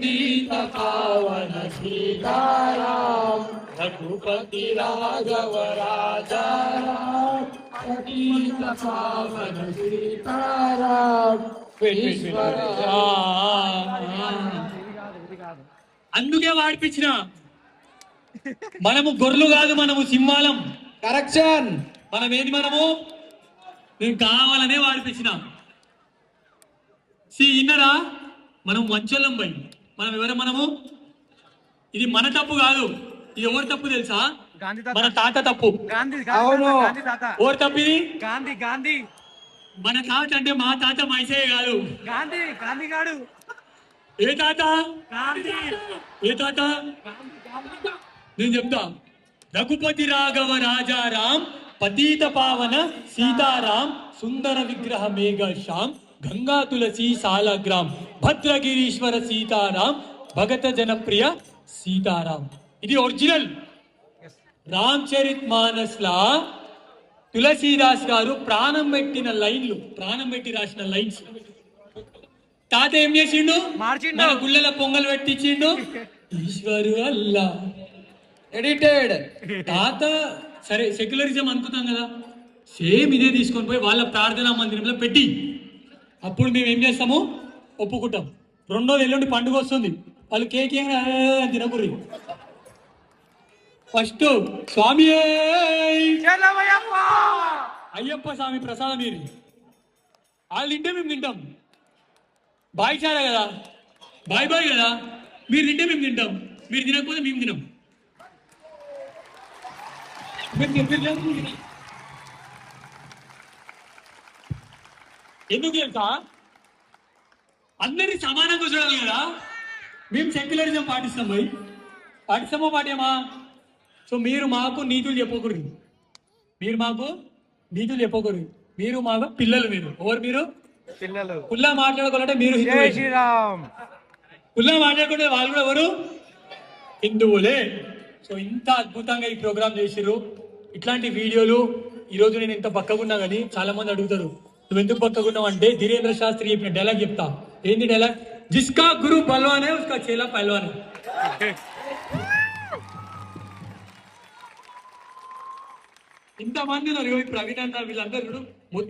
पतित पावन सीताराम रघुपति राघव राजा राम पतित पावन सीताराम ఈశ్వర. అందుకే వాడిపించిన మనము గొర్రెలు కాదు, మనము సింహాలం. కరెక్షన్. మనమేది, మనము నేను కావాలనే వాడిపించిన. ఇన్నరా మనం మంచోళ్ళం పోయి మనం ఎవరు, మనము ఇది మన తప్పు కాదు. ఇది ఎవరి తప్పు తెలుసా? మన తాత తప్పు. ఎవరి తప్పు ఇది? గాంధీ. మన తాత అంటే మా తాత మైసయ్య కాదు, గాంధీ గాడు. ఏ తాత? ఏ తాత? నేను చెప్తా. రఘుపతి రాఘవ రాజా రామ్ పతిత పావన సీతారాం సుందర విగ్రహ మేఘ శ్యామ్ గంగా తులసి సాలగ్రామ్ భద్రగిరీశ్వర సీతారాం భగత జనప్రియ సీతారాం. ఇది ఒరిజినల్. రామ్ చరిత్ మానస్ లా తులసీదాస్ గారు ప్రాణం పెట్టిన లైన్లు, ప్రాణం పెట్టి రాసిన లైన్స్. తాత ఏం చేసిండు? మన గుళ్ళల పొంగల్ పెట్టించిండు. ఈశ్వరు అల్లా ఎడిటెడ్. తాత సరే సెక్యులరిజం అనుకుంటాం కదా, సేమ్ ఇదే తీసుకొని పోయి వాళ్ళ ప్రార్థనా మందిరంలో పెట్టి అప్పుడు మేము ఏం చేస్తాము? ఒప్పుకుంటాం. రెండోది ఎల్లుండి పండుగ వస్తుంది, వాళ్ళు కేక్ ఏం తినకుర్రి. ఫస్ట్ స్వామి అయ్యప్ప స్వామి ప్రసాదం మీరు వాళ్ళు తింటే మేము తింటాం. బాయ్ చారా కదా, బాయ్ బాయ్ కదా, మీరు తింటే మేము తింటాం, మీరు తినకపోతే మేము తినాం. ఎందుకు తెలుసా? అందరినీ సమానంగా చూడాలి కదా. మేము సెక్యులరిజం పాటిస్తాం పోయి, పాటిస్తామో పాటేమా? సో మీరు మాకు నీతులు చెప్పకూడదు, మీరు మాకు నీతులు చెప్పకూడదు. మీరు మాకు పిల్లలు. మీరు ఎవరు? మీరు పిల్లలు. కుల్లా మాట్లాడుకోవాలంటే మీరు కుల్లా మాట్లాడుకుంటే వాళ్ళు కూడా ఎవరు? హిందువులే. సో ఇంత అద్భుతంగా ఈ ప్రోగ్రామ్ చేసిర్రు. ఇట్లాంటి వీడియోలు ఈరోజు నేను ఇంత పక్కకున్నా కానీ చాలా మంది అడుగుతారు, నువ్వు ఎందుకు పక్కకున్నావు అంటే ధీరేంద్ర శాస్త్రి చెప్పిన డైలాగ్ చెప్తా. ఏంది డైలాగ్? జిస్కా గురు బల్వాన్ హై ఉస్కా చేలా పహల్వాన్ హై. ఇంతమంది ఉన్నారు. ప్రవీణ్ అన్న వీళ్ళందరూ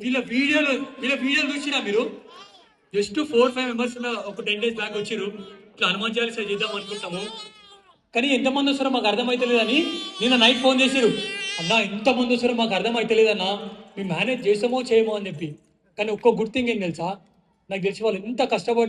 వీళ్ళ వీడియోలు చూసినా మీరు? జస్ట్ 4-5 మెంబర్స్ ఒక 10 days బ్యాక్ వచ్చిర్రు. ఇట్లా హనుమాన్ చాలీసా చేద్దాం అనుకుంటాము, కానీ ఎంతమంది వస్తారో మాకు అర్థమైతలేదని నిన్న నైట్ ఫోన్ చేసిరు. అన్నా ఎంతమంది వస్తారో మాకు అర్థమైతలేదన్నా, మేము మేనేజ్ చేసామో చేయమో అని చెప్పి. కానీ ఒక్క గుడ్ థింగ్ ఏం తెలుసా? నాకు తెలిసి వాళ్ళు ఎంత కష్టపడి